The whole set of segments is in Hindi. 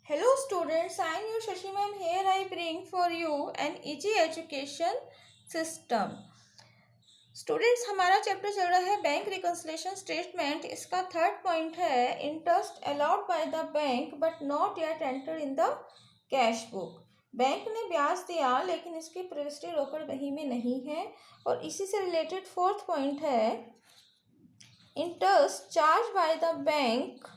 Hello students, I am your Shashi ma'am. Here I bring for you an easy education system. Students, हमारा चैप्टर चल रहा है बैंक रिकंसिलिएशन स्टेटमेंट। इसका थर्ड पॉइंट है interest allowed by the bank but not yet enter in the cash book. Bank ने ब्याज दिया लेकिन इसकी प्रविष्टि रोकड़ बही में नहीं है। और इसी से रिलेटेड फोर्थ पॉइंट है interest charge by the bank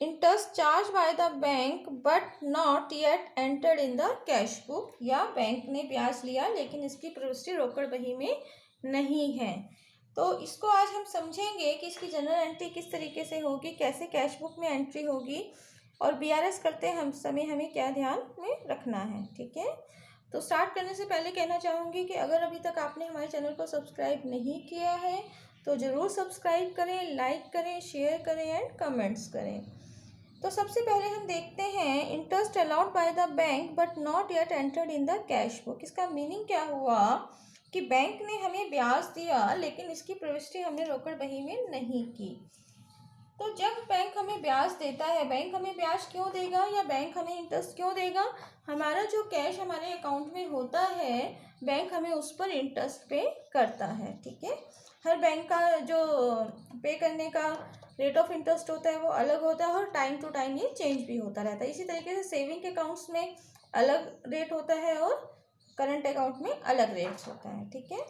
interest charge by the bank but not yet entered in the cash book, या बैंक ने ब्याज लिया लेकिन इसकी प्रविष्टि रोकड़ बही में नहीं है। तो इसको आज हम समझेंगे कि इसकी जनरल एंट्री किस तरीके से होगी, कैसे कैश बुक में एंट्री होगी, और बीआरएस करते हम समय हमें क्या ध्यान में रखना है। ठीक है, तो स्टार्ट करने से पहले कहना चाहूँगी कि अगर अभी तक आपने हमारे चैनल को सब्सक्राइब नहीं किया है तो ज़रूर सब्सक्राइब करें, लाइक करें, शेयर करें एंड कमेंट्स करें। तो सबसे पहले हम देखते हैं interest allowed by the bank but not yet entered in the cash book. इसका मीनिंग क्या हुआ कि बैंक ने हमें ब्याज दिया लेकिन इसकी प्रविष्टि हमने रोकड़ बही में नहीं की। तो जब बैंक हमें ब्याज देता है, बैंक हमें ब्याज क्यों देगा या बैंक हमें इंटरेस्ट क्यों देगा? हमारा जो कैश हमारे अकाउंट में होता है बैंक हमें उस पर इंटरेस्ट पे करता है। ठीक है, हर बैंक का जो पे करने का रेट ऑफ इंटरेस्ट होता है वो अलग होता है और टाइम टू टाइम ये चेंज भी होता रहता है। इसी तरीके से सेविंग के अकाउंट्स में अलग रेट होता है और करंट अकाउंट में अलग रेट्स होता है। ठीक है,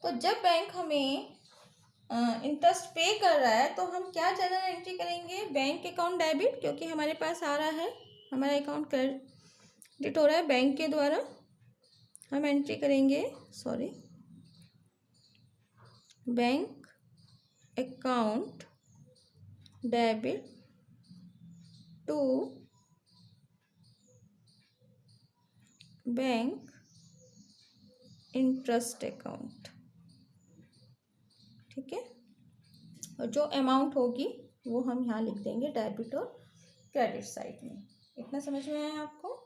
तो जब बैंक हमें इंटरेस्ट पे कर रहा है तो हम क्या जनरल एंट्री करेंगे? बैंक अकाउंट डेबिट, क्योंकि हमारे पास आ रहा है, हमारा अकाउंट क्रेडिट हो रहा है बैंक के द्वारा, हम एंट्री करेंगे bank account debit to bank interest account. ठीक है, और जो अमाउंट होगी वो हम यहाँ लिख देंगे डेबिट और क्रेडिट साइड में। इतना समझ में आया आपको?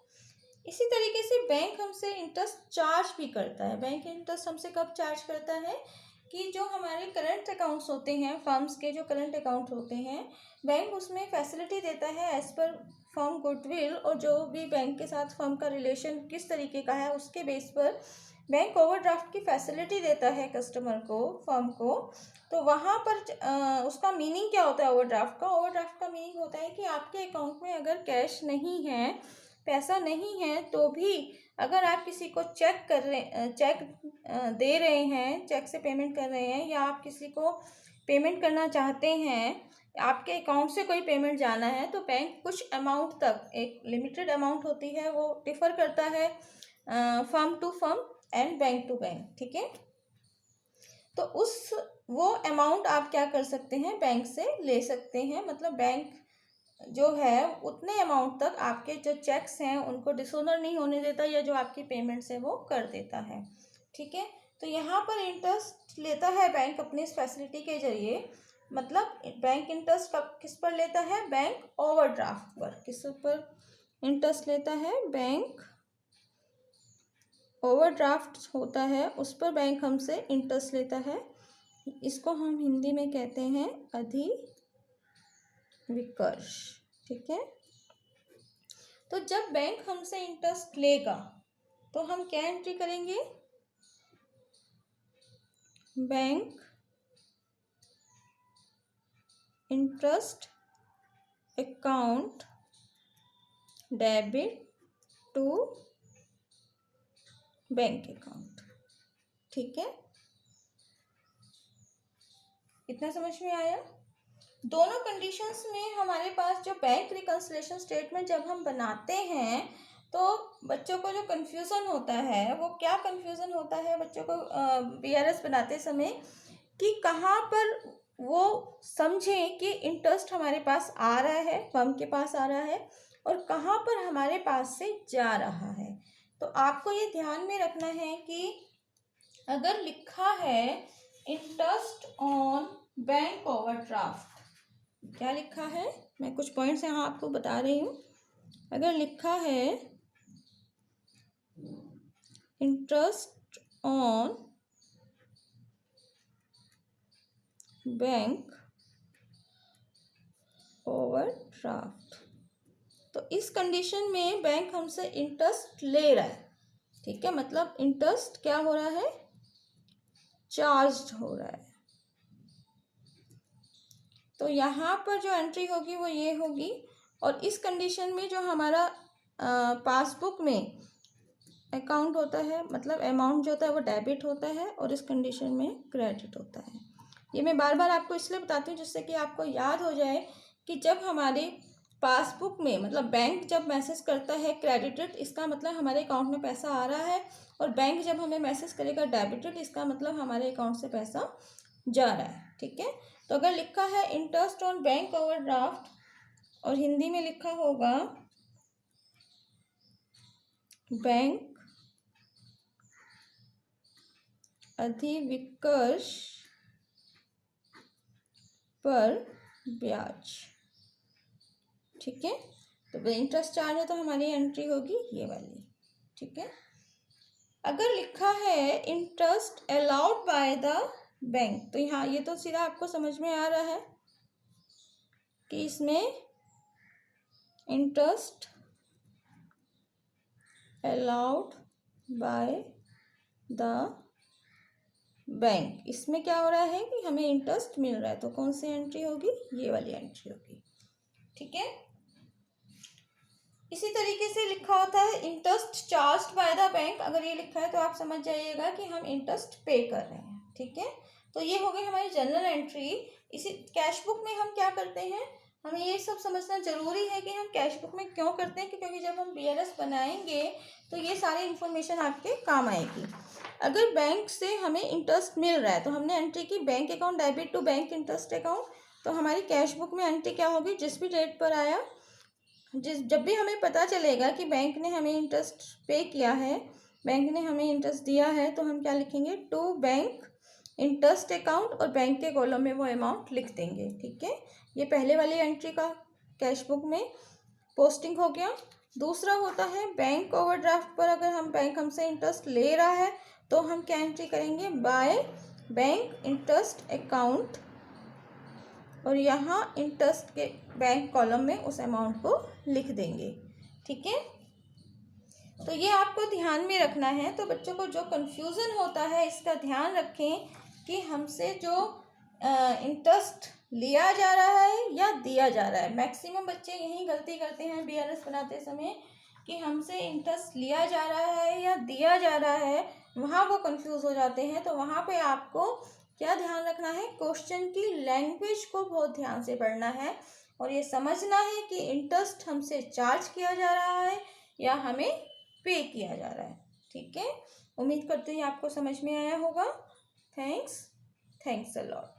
इसी तरीके से बैंक हमसे इंटरेस्ट चार्ज भी करता है। बैंक इंटरेस्ट हमसे कब चार्ज करता है कि जो हमारे करंट अकाउंट्स होते हैं, फर्म्स के जो करंट अकाउंट होते हैं, बैंक उसमें फैसिलिटी देता है एज पर फर्म गुडविल, और जो भी बैंक के साथ फर्म का रिलेशन किस तरीके का है उसके बेस पर बैंक ओवरड्राफ्ट की फैसिलिटी देता है कस्टमर को, फर्म को। तो वहाँ पर उसका मीनिंग क्या होता है ओवरड्राफ्ट का? ओवरड्राफ्ट का मीनिंग होता है कि आपके अकाउंट में अगर कैश नहीं है, पैसा नहीं है, तो भी अगर आप किसी को चेक दे रहे हैं, चेक से पेमेंट कर रहे हैं, या आप किसी को पेमेंट करना चाहते हैं, आपके अकाउंट से कोई पेमेंट जाना है, तो बैंक कुछ अमाउंट तक, एक लिमिटेड अमाउंट होती है, वो डिफ़र करता है firm to firm and bank to bank. ठीक है, तो वो अमाउंट आप क्या कर सकते हैं? बैंक से ले सकते हैं। मतलब बैंक जो है उतने अमाउंट तक आपके जो चेक्स हैं उनको डिसऑनर नहीं होने देता, या जो आपकी पेमेंट्स है वो कर देता है। ठीक है, तो यहाँ पर इंटरेस्ट लेता है बैंक अपनी इस फैसिलिटी के जरिए। मतलब बैंक इंटरेस्ट किस पर लेता है? बैंक ओवरड्राफ्ट पर। किस पर इंटरेस्ट लेता है? बैंक ओवरड्राफ्ट होता है उस पर बैंक हमसे इंटरेस्ट लेता है। इसको हम हिंदी में कहते हैं अधिविकर्ष। ठीक है, तो जब बैंक हमसे इंटरेस्ट लेगा तो हम क्या एंट्री करेंगे? Bank interest account debit to bank account. ठीक है, इतना समझ में आया? दोनों कंडीशंस में हमारे पास जो बैंक रिकंसिलिएशन स्टेटमेंट जब हम बनाते हैं तो बच्चों को जो कन्फ्यूज़न होता है, वो क्या कन्फ्यूज़न होता है बच्चों को बीआरएस बनाते समय, कि कहाँ पर वो समझें कि इंटरेस्ट हमारे पास आ रहा है, फर्म के पास आ रहा है, और कहाँ पर हमारे पास से जा रहा है। तो आपको ये ध्यान में रखना है कि अगर लिखा है इंटरेस्ट ऑन बैंक ओवरड्राफ्ट, क्या लिखा है? मैं कुछ पॉइंट्स यहाँ आपको बता रही हूँ। अगर लिखा है interest on bank overdraft, overdraft. तो इस कंडीशन में बैंक हमसे इंटरेस्ट ले रहा है, ठीक है, मतलब इंटरेस्ट क्या हो रहा है, चार्ज हो रहा है। तो यहाँ पर जो एंट्री होगी वो ये होगी, और इस कंडीशन में जो हमारा पासबुक में अकाउंट होता है, मतलब अमाउंट जो होता है वो डेबिट होता है, और इस कंडीशन में क्रेडिट होता है। ये मैं बार बार आपको इसलिए बताती हूँ जिससे कि आपको याद हो जाए कि जब हमारे पासबुक में, मतलब बैंक जब मैसेज करता है क्रेडिटेड, इसका मतलब हमारे अकाउंट में पैसा आ रहा है, और बैंक जब हमें मैसेज करेगा डेबिटेड, इसका मतलब हमारे अकाउंट से पैसा जा रहा है, ठीक है। तो अगर लिखा है इंटरेस्ट ऑन बैंक ओवरड्राफ्ट, और हिंदी में लिखा होगा बैंक अधिविकर्ष पर ब्याज, ठीक है। तो इंटरेस्ट चार्ज है तो हमारी एंट्री होगी ये वाली, ठीक है। अगर लिखा है interest allowed by the bank, तो यहाँ ये तो सीधा आपको समझ में आ रहा है कि इसमें interest allowed by the bank, इसमें क्या हो रहा है कि हमें इंटरेस्ट मिल रहा है, तो कौन सी एंट्री होगी, ये वाली एंट्री होगी, ठीक है। इसी तरीके से लिखा होता है interest charged by the bank, अगर ये लिखा है तो आप समझ जाइएगा कि हम इंटरेस्ट पे कर रहे हैं, ठीक है। तो ये हो गई हमारी जनरल एंट्री। इसी कैश बुक में हम क्या करते हैं, हमें ये सब समझना जरूरी है कि हम कैश बुक में क्यों करते हैं, क्योंकि जब हम बीआरएस बनाएंगे तो ये सारी इन्फॉर्मेशन आपके काम आएगी। अगर बैंक से हमें इंटरेस्ट मिल रहा है तो हमने एंट्री की bank account debit to bank interest account, तो हमारी कैश बुक में एंट्री क्या होगी, जिस भी डेट पर आया, जब भी हमें पता चलेगा कि बैंक ने हमें इंटरेस्ट पे किया है, बैंक ने हमें इंटरेस्ट दिया है, तो हम क्या लिखेंगे, टू बैंक इंटरेस्ट अकाउंट, और बैंक के कॉलम में वो अमाउंट लिख देंगे, ठीक है। ये पहले वाली एंट्री का कैश बुक में पोस्टिंग हो गया। दूसरा होता है बैंक ओवरड्राफ्ट पर, अगर हम बैंक हमसे इंटरेस्ट ले रहा है तो हम क्या एंट्री करेंगे, बाय बैंक इंटरेस्ट अकाउंट, और यहाँ इंटरेस्ट के बैंक कॉलम में उस अमाउंट को लिख देंगे, ठीक है। तो ये आपको ध्यान में रखना है। तो बच्चों को जो कंफ्यूजन होता है इसका ध्यान रखें कि हमसे जो इंटरेस्ट लिया जा रहा है या दिया जा रहा है। मैक्सिमम बच्चे यही गलती करते हैं बीआरएस बनाते समय कि हमसे इंटरेस्ट लिया जा रहा है या दिया जा रहा है, वहाँ वो कंफ्यूज हो जाते हैं। तो वहाँ पे आपको क्या ध्यान रखना है, क्वेश्चन की लैंग्वेज को बहुत ध्यान से पढ़ना है, और ये समझना है कि इंटरेस्ट हमसे चार्ज किया जा रहा है या हमें पे किया जा रहा है, ठीक है। उम्मीद करते हैं आपको समझ में आया होगा। Thanks a lot.